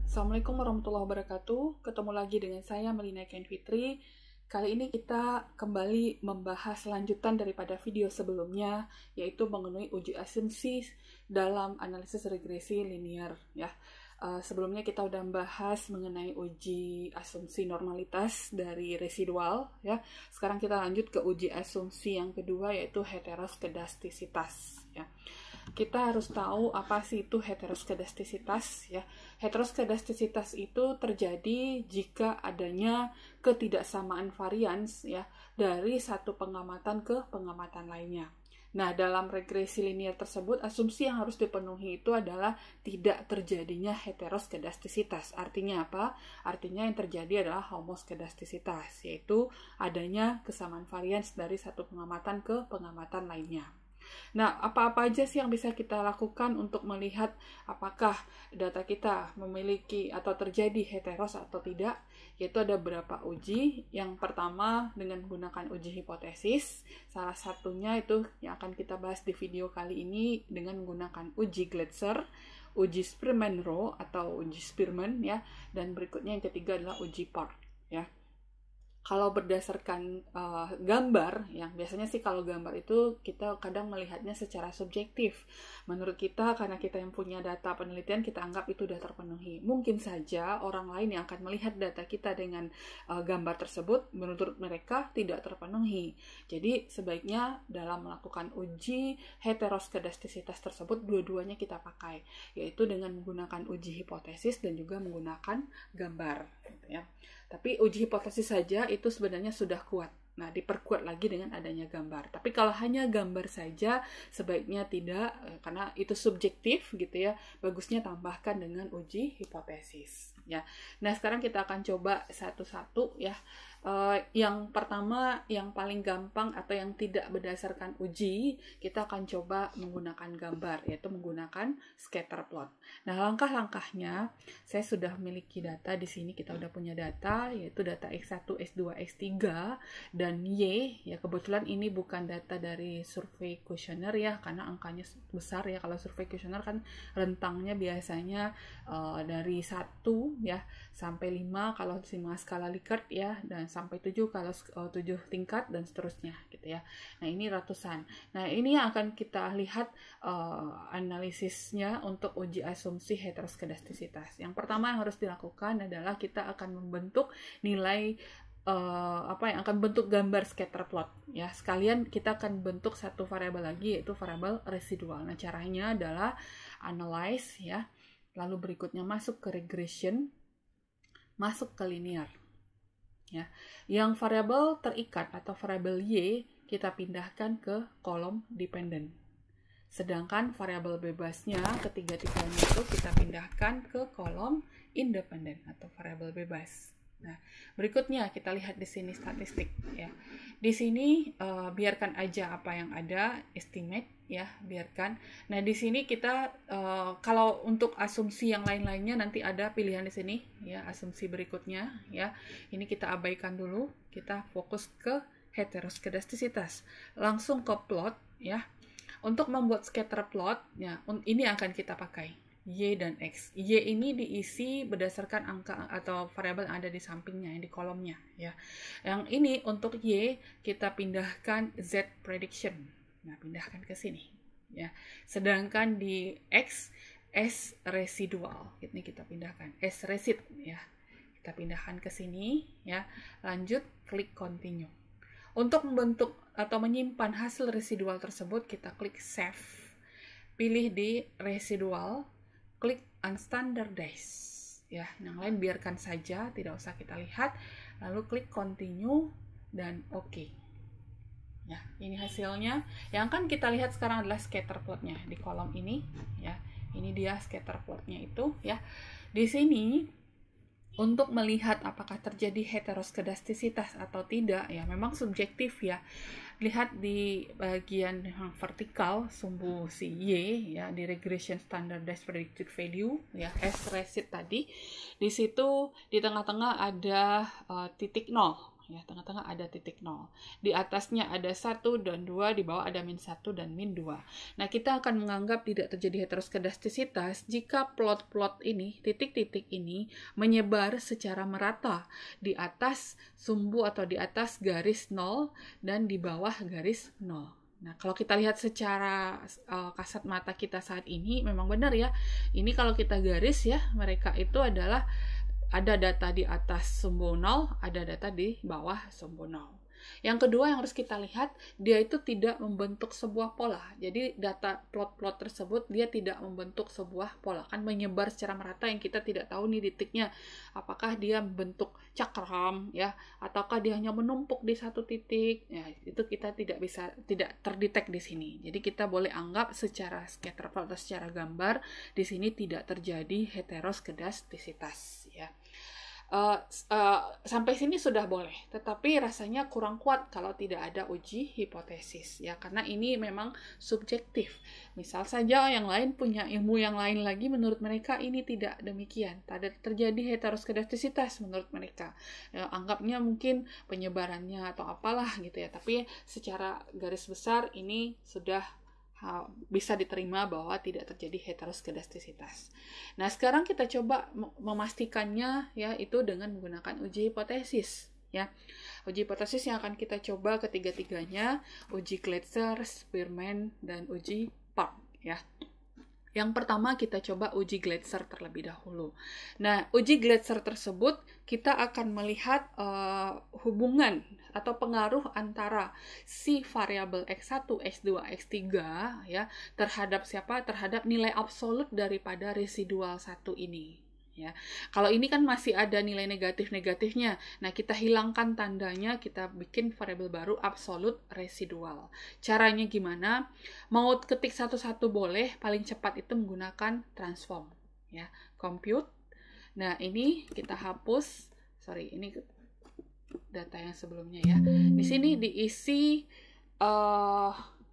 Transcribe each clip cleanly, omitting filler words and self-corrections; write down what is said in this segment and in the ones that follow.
Assalamualaikum warahmatullahi wabarakatuh. Ketemu lagi dengan saya Melina Ken Fitri. Kali ini kita kembali membahas lanjutan daripada video sebelumnya, yaitu mengenai uji asumsi dalam analisis regresi linear. Ya, sebelumnya kita udah membahas mengenai uji asumsi normalitas dari residual. Ya, sekarang kita lanjut ke uji asumsi yang kedua, yaitu heteroskedastisitas. Ya. Kita harus tahu apa sih itu heteroskedastisitas ya. Heteroskedastisitas itu terjadi jika adanya ketidaksamaan varians ya dari satu pengamatan ke pengamatan lainnya. Nah, dalam regresi linear tersebut, asumsi yang harus dipenuhi itu adalah tidak terjadinya heteroskedastisitas. Artinya apa? Artinya yang terjadi adalah homoskedastisitas, yaitu adanya kesamaan varians dari satu pengamatan ke pengamatan lainnya. Nah, apa-apa aja sih yang bisa kita lakukan untuk melihat apakah data kita memiliki atau terjadi heteros atau tidak? Yaitu ada beberapa uji. Yang pertama dengan menggunakan uji hipotesis. Salah satunya itu yang akan kita bahas di video kali ini dengan menggunakan uji Glatzer, uji Spearman-Rowe atau uji Spearman ya, dan berikutnya yang ketiga adalah uji Park ya. Kalau berdasarkan gambar, yang biasanya sih kalau gambar itu kita kadang melihatnya secara subjektif. Menurut kita, karena kita yang punya data penelitian, kita anggap itu sudah terpenuhi. Mungkin saja orang lain yang akan melihat data kita dengan gambar tersebut, menurut mereka tidak terpenuhi. Jadi sebaiknya dalam melakukan uji heteroskedastisitas tersebut, dua-duanya kita pakai, yaitu dengan menggunakan uji hipotesis dan juga menggunakan gambar. Gitu ya. Tapi uji hipotesis saja itu sebenarnya sudah kuat. Nah, diperkuat lagi dengan adanya gambar. Tapi kalau hanya gambar saja, sebaiknya tidak, karena itu subjektif gitu ya. Bagusnya tambahkan dengan uji hipotesis. Ya. Nah, sekarang kita akan coba satu-satu ya. Yang pertama, yang paling gampang atau yang tidak berdasarkan uji, kita akan coba menggunakan gambar, yaitu menggunakan scatter plot. Nah, langkah-langkahnya, saya sudah memiliki data di sini. Kita udah punya data, yaitu data X1, X2, X3, dan Y. Ya, kebetulan ini bukan data dari survei kuesioner ya, karena angkanya besar ya. Kalau survei kuesioner kan rentangnya biasanya dari 1 ya sampai 5 kalau 5 skala Likert ya, dan sampai 7 kalau 7 tingkat dan seterusnya gitu ya. Nah, ini ratusan. Nah, ini yang akan kita lihat analisisnya untuk uji asumsi heteroskedastisitas. Yang pertama yang harus dilakukan adalah kita akan membentuk nilai yang akan bentuk gambar scatter plot ya. Sekalian kita akan bentuk satu variabel lagi, yaitu variabel residual. Nah, caranya adalah analyze ya. Lalu berikutnya masuk ke regression, masuk ke linear. Ya. Yang variabel terikat atau variabel Y kita pindahkan ke kolom dependent. Sedangkan variabel bebasnya ketiga-tiganya itu kita pindahkan ke kolom independent atau variabel bebas. Nah, berikutnya kita lihat di sini statistik ya. Di sini biarkan aja apa yang ada, estimate ya, biarkan. Nah, di sini kita kalau untuk asumsi yang lain-lainnya nanti ada pilihan di sini ya, asumsi berikutnya ya. Ini kita abaikan dulu, kita fokus ke heteroskedastisitas. Langsung ke plot ya. Untuk membuat scatter plot ya, ini akan kita pakai Y dan X. Y ini diisi berdasarkan angka atau variabel yang ada di sampingnya, di kolomnya ya. Yang ini untuk Y kita pindahkan Z prediction. Nah, pindahkan ke sini ya. Sedangkan di X S residual. Ini kita pindahkan S resid ya. Kita pindahkan ke sini ya. Lanjut klik continue. Untuk membentuk atau menyimpan hasil residual tersebut, kita klik save. Pilih di residual, klik unstandardized ya. Yang lain biarkan saja, tidak usah kita lihat. Lalu klik continue dan oke. Ya, ini hasilnya. Yang akan kita lihat sekarang adalah scatter plotnya di kolom ini ya. Ini dia scatter plotnya itu ya. Di sini untuk melihat apakah terjadi heteroskedastisitas atau tidak ya, memang subjektif ya. Lihat di bagian yang vertikal sumbu si Y ya, di regression standardized predicted value ya, S resid tadi. Di situ di tengah-tengah ada titik 0 ya, tengah-tengah ada titik 0. Di atasnya ada 1 dan 2, di bawah ada min 1 dan min 2. Nah, kita akan menganggap tidak terjadi heteroskedastisitas jika plot-plot ini, titik-titik ini, menyebar secara merata di atas sumbu atau di atas garis 0 dan di bawah garis 0. Nah, kalau kita lihat secara kasat mata kita saat ini, memang benar ya, ini kalau kita garis ya, mereka itu adalah ada data di atas sumbu 0, ada data di bawah sumbu 0. Yang kedua yang harus kita lihat, dia itu tidak membentuk sebuah pola. Jadi data plot-plot tersebut dia tidak membentuk sebuah pola, kan menyebar secara merata yang kita tidak tahu nih titiknya. Apakah dia membentuk cakram ya, ataukah dia hanya menumpuk di satu titik? Ya, itu kita tidak terdetek di sini. Jadi kita boleh anggap secara scatter plot atau secara gambar di sini tidak terjadi heteroskedastisitas ya. Sampai sini sudah boleh, tetapi rasanya kurang kuat kalau tidak ada uji hipotesis ya, karena ini memang subjektif. Misal saja yang lain punya ilmu yang lain lagi, menurut mereka ini tidak demikian, tidak terjadi heteroskedastisitas menurut mereka ya, anggapnya mungkin penyebarannya atau apalah gitu ya, tapi secara garis besar ini sudah bisa diterima bahwa tidak terjadi heteroskedastisitas. Nah, sekarang kita coba memastikannya ya, itu dengan menggunakan uji hipotesis ya. Uji hipotesis yang akan kita coba ketiga-tiganya, uji Gletser, Spearman, dan uji Park ya. Yang pertama kita coba uji Gletser terlebih dahulu. Nah, uji Gletser tersebut kita akan melihat hubungan atau pengaruh antara si variabel X1, X2, X3 ya terhadap siapa? Terhadap nilai absolut daripada residual 1 ini. Ya. Kalau ini kan masih ada nilai negatif-negatifnya. Nah, kita hilangkan tandanya, kita bikin variabel baru absolut residual. Caranya gimana? Mau ketik satu-satu boleh, paling cepat itu menggunakan transform. Ya, compute. Nah, ini kita hapus. Sorry, ini data yang sebelumnya ya. Di sini diisi,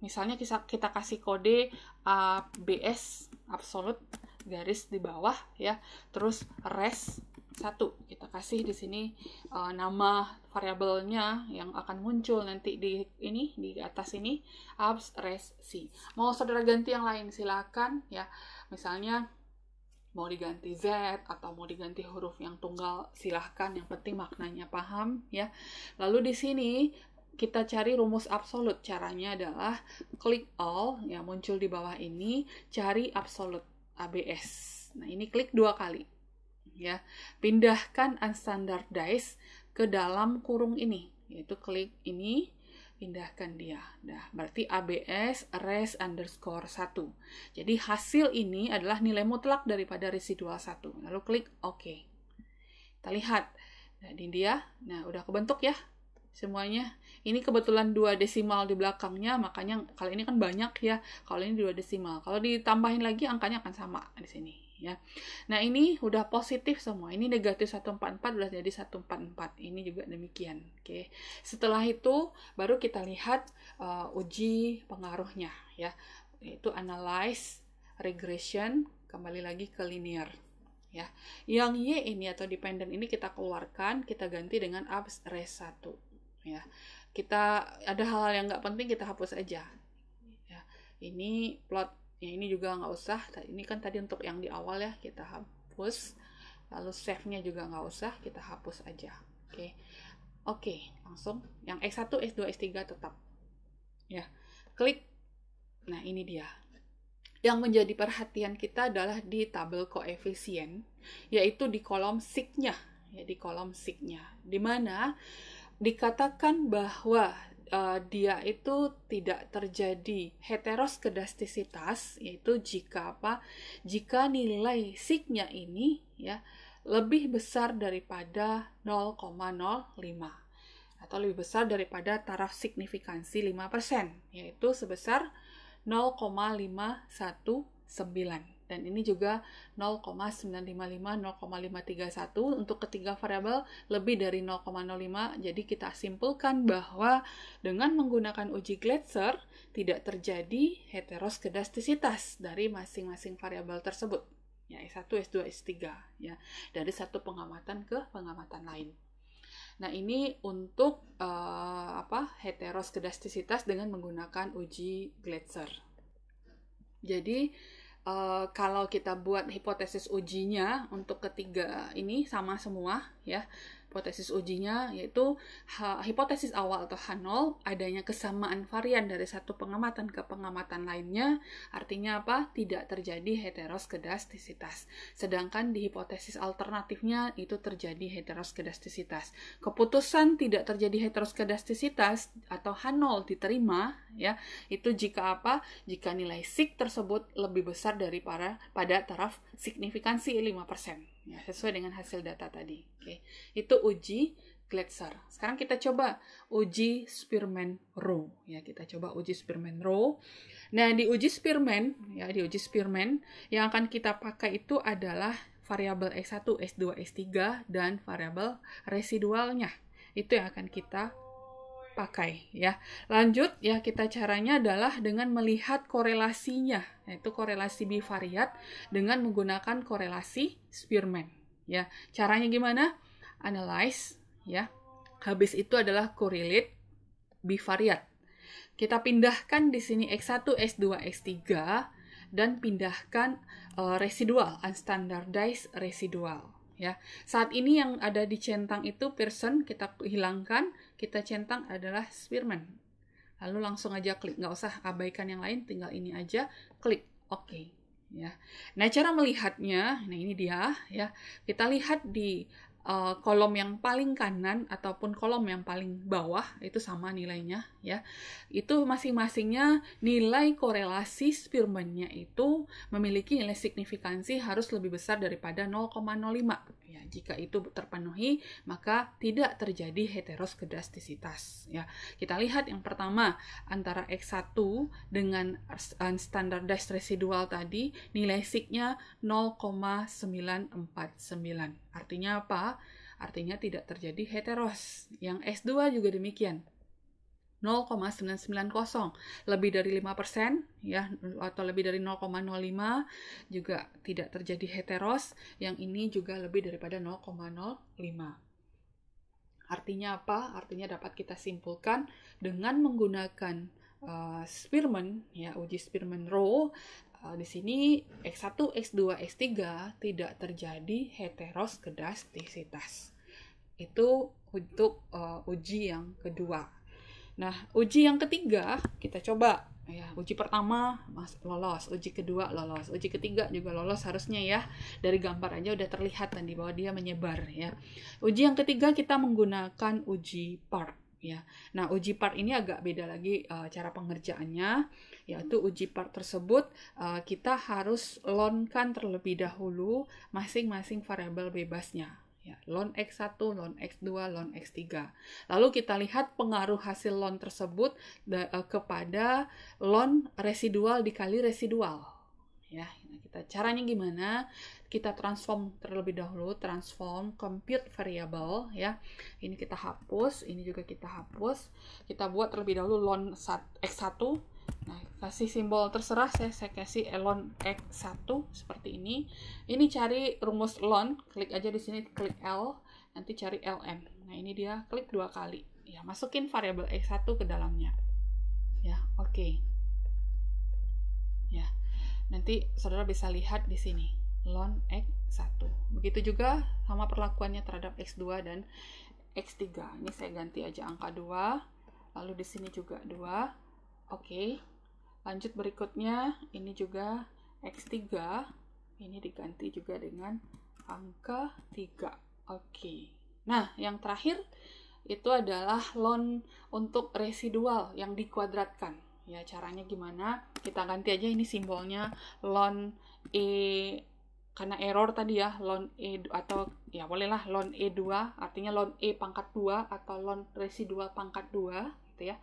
misalnya kita kasih kode ABS, absolute, garis di bawah ya, terus res 1 kita kasih di sini nama variabelnya yang akan muncul nanti di atas ini abs res c. Mau saudara ganti yang lain silakan ya, misalnya mau diganti Z atau mau diganti huruf yang tunggal silahkan, yang penting maknanya paham ya. Lalu di sini kita cari rumus absolut. Caranya adalah klik all ya, muncul di bawah ini, cari absolut ABS. Nah, ini klik 2 kali ya. Pindahkan unstandardized ke dalam kurung ini, yaitu klik ini, pindahkan dia. Nah, berarti ABS res underscore 1. Jadi hasil ini adalah nilai mutlak daripada residual 1. Lalu klik OK. Kita lihat. Nah, ini dia. Nah, udah kebentuk ya semuanya. Ini kebetulan 2 desimal di belakangnya, makanya kalau ini kan banyak ya. Kalau ini 2 desimal. Kalau ditambahin lagi angkanya akan sama di sini ya. Nah, ini udah positif semua. Ini negatif 144 udah jadi 144. Ini juga demikian. Oke. Setelah itu baru kita lihat uji pengaruhnya ya. Yaitu analyze, regression, kembali lagi ke linear. Ya. Yang Y ini atau dependent ini kita keluarkan, kita ganti dengan abs res 1. Ya. Kita ada hal-hal yang nggak penting kita hapus aja. Ya. Ini plot, ya ini juga nggak usah. Ini kan tadi untuk yang di awal ya, kita hapus. Lalu save-nya juga nggak usah, kita hapus aja. Oke, langsung. Yang X1, X2, X3 tetap. Ya, klik. Nah, ini dia. Yang menjadi perhatian kita adalah di tabel koefisien, yaitu di kolom sig-nya. Ya, di kolom sig-nya. Di mana dikatakan bahwa dia itu tidak terjadi heteroskedastisitas, yaitu jika apa? Jika nilai sig-nya ini ya lebih besar daripada 0,05 atau lebih besar daripada taraf signifikansi 5%, yaitu sebesar 0,519. Dan ini juga 0,955, 0,531 untuk ketiga variabel lebih dari 0,05. Jadi kita simpulkan bahwa dengan menggunakan uji Gletser tidak terjadi heteroskedastisitas dari masing-masing variabel tersebut. Ya, S1, S2, S3 ya, dari satu pengamatan ke pengamatan lain. Nah, ini untuk heteroskedastisitas dengan menggunakan uji Glatzer. Jadi, kalau kita buat hipotesis ujinya untuk ketiga ini sama semua ya. Hipotesis ujinya yaitu hipotesis awal atau H0 adanya kesamaan varian dari satu pengamatan ke pengamatan lainnya, artinya apa? Tidak terjadi heteroskedastisitas. Sedangkan di hipotesis alternatifnya itu terjadi heteroskedastisitas. Keputusan tidak terjadi heteroskedastisitas atau H0 diterima ya, itu jika apa? Jika nilai sig tersebut lebih besar daripada pada taraf signifikansi 5%. Ya, sesuai dengan hasil data tadi. Oke. Itu uji Glatzer. Sekarang kita coba uji Spearman-Rho. Ya, kita coba uji Spearman-Rho. Nah, di uji Spearman, yang akan kita pakai itu adalah variabel X1, X2, X3 dan variabel residualnya. Itu yang akan kita pakai ya. Lanjut ya, kita caranya adalah dengan melihat korelasinya, yaitu korelasi bivariat dengan menggunakan korelasi Spearman ya. Caranya gimana? Analyze ya. Habis itu adalah correlate bivariat. Kita pindahkan di sini X1, X2, X3 dan pindahkan residual, unstandardized residual. Ya, saat ini yang ada di centang itu Pearson, kita hilangkan, kita centang adalah Spearman. Lalu langsung aja klik, nggak usah abaikan yang lain, tinggal ini aja, klik OK. Ya. Nah, cara melihatnya, nah ini dia ya. Kita lihat di kolom yang paling kanan ataupun kolom yang paling bawah itu sama nilainya ya. Itu masing-masingnya nilai korelasi Spearman-nya itu memiliki nilai signifikansi harus lebih besar daripada 0,05. Ya, jika itu terpenuhi maka tidak terjadi heteroskedastisitas ya. Kita lihat yang pertama antara X1 dengan unstandardized residual tadi nilai sig-nya 0,949. Artinya apa? Artinya tidak terjadi heteros. Yang S2 juga demikian. 0,990. Lebih dari 5% ya, atau lebih dari 0,05 juga tidak terjadi heteros. Yang ini juga lebih daripada 0,05. Artinya apa? Artinya dapat kita simpulkan dengan menggunakan Spearman ya, uji Spearman-Rho. Di sini X1, X2, X3 tidak terjadi heteroskedastisitas. Itu untuk uji yang kedua. Nah, uji yang ketiga kita coba ya. Uji pertama lolos, uji kedua lolos, uji ketiga juga lolos harusnya ya. Dari gambar aja udah terlihat tadi bahwa dia menyebar ya. Uji yang ketiga kita menggunakan uji part. Ya. Nah, uji part ini agak beda lagi cara pengerjaannya, yaitu uji part tersebut kita harus loan-kan terlebih dahulu masing-masing variabel bebasnya. Ya, loan X1, loan X2, loan X3. Lalu kita lihat pengaruh hasil loan tersebut kepada loan residual dikali residual. Ya, caranya gimana? Kita transform terlebih dahulu, transform compute variable ya. Ini kita hapus, ini juga kita hapus. Kita buat terlebih dahulu loan X1. Nah, kasih simbol terserah, saya kasih loan X1 seperti ini. Ini cari rumus loan, klik aja di sini, klik L, nanti cari ln. Nah, ini dia, klik 2 kali. Ya, masukin variabel X1 ke dalamnya. Ya, oke. Ya. Nanti saudara bisa lihat di sini loan X1. Begitu juga sama perlakuannya terhadap X2 dan X3. Ini saya ganti aja angka 2. Lalu di sini juga 2. Oke. Lanjut berikutnya, ini juga X3. Ini diganti juga dengan angka 3. Oke. Nah, yang terakhir itu adalah loan untuk residual yang dikuadratkan. Ya, caranya gimana? Kita ganti aja ini simbolnya loan E, karena error tadi ya, loan E, atau ya bolehlah loan E2, artinya loan E pangkat 2 atau loan residual pangkat 2 gitu ya.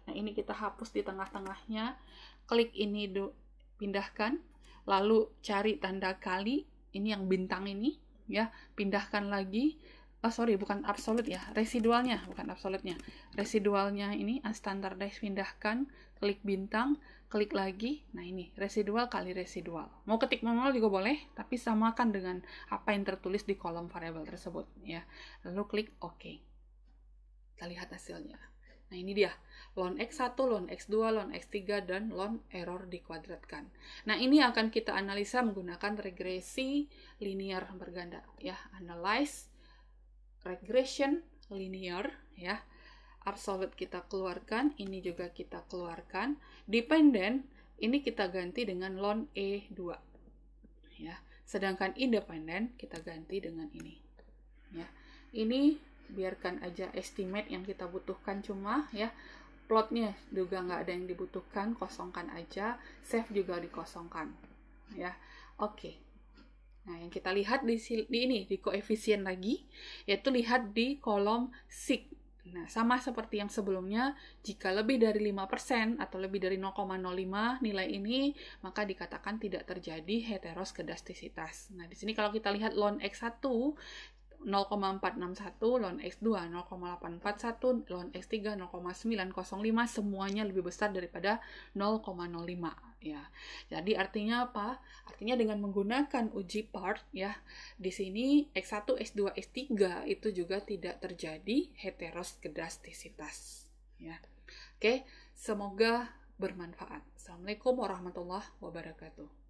Nah, ini kita hapus di tengah-tengahnya, klik ini pindahkan, lalu cari tanda kali, ini yang bintang ini ya, pindahkan lagi. Bukan absolut ya, residualnya, bukan absolutnya. Residualnya ini unstandardized, pindahkan, klik bintang, klik lagi. Nah, ini residual kali residual. Mau ketik manual juga boleh, tapi samakan dengan apa yang tertulis di kolom variabel tersebut ya. Lalu klik OK. Kita lihat hasilnya. Nah, ini dia. Ln X1, Ln X2, Ln X3, dan ln error dikuadratkan. Nah, ini akan kita analisa menggunakan regresi linear berganda. Ya, analyze, regression, linear. Ya, absolute kita keluarkan, ini juga kita keluarkan. Dependent, ini kita ganti dengan ln E2. Ya, sedangkan independent kita ganti dengan ini. Ya, ini biarkan aja estimate yang kita butuhkan cuma ya. Plotnya juga nggak ada yang dibutuhkan, kosongkan aja, save juga dikosongkan ya. Oke. Nah, yang kita lihat di ini di koefisien lagi, yaitu lihat di kolom sig. Nah, sama seperti yang sebelumnya, jika lebih dari 5% atau lebih dari 0,05 nilai ini, maka dikatakan tidak terjadi heteroskedastisitas. Nah, di sini kalau kita lihat ln X1 0,461, ln X2 0,841, ln X3 0,905, semuanya lebih besar daripada 0,05 ya. Jadi artinya apa? Artinya dengan menggunakan uji part ya, di sini X1, X2, X3 itu juga tidak terjadi heteroskedastisitas ya. Oke, semoga bermanfaat. Assalamualaikum warahmatullahi wabarakatuh.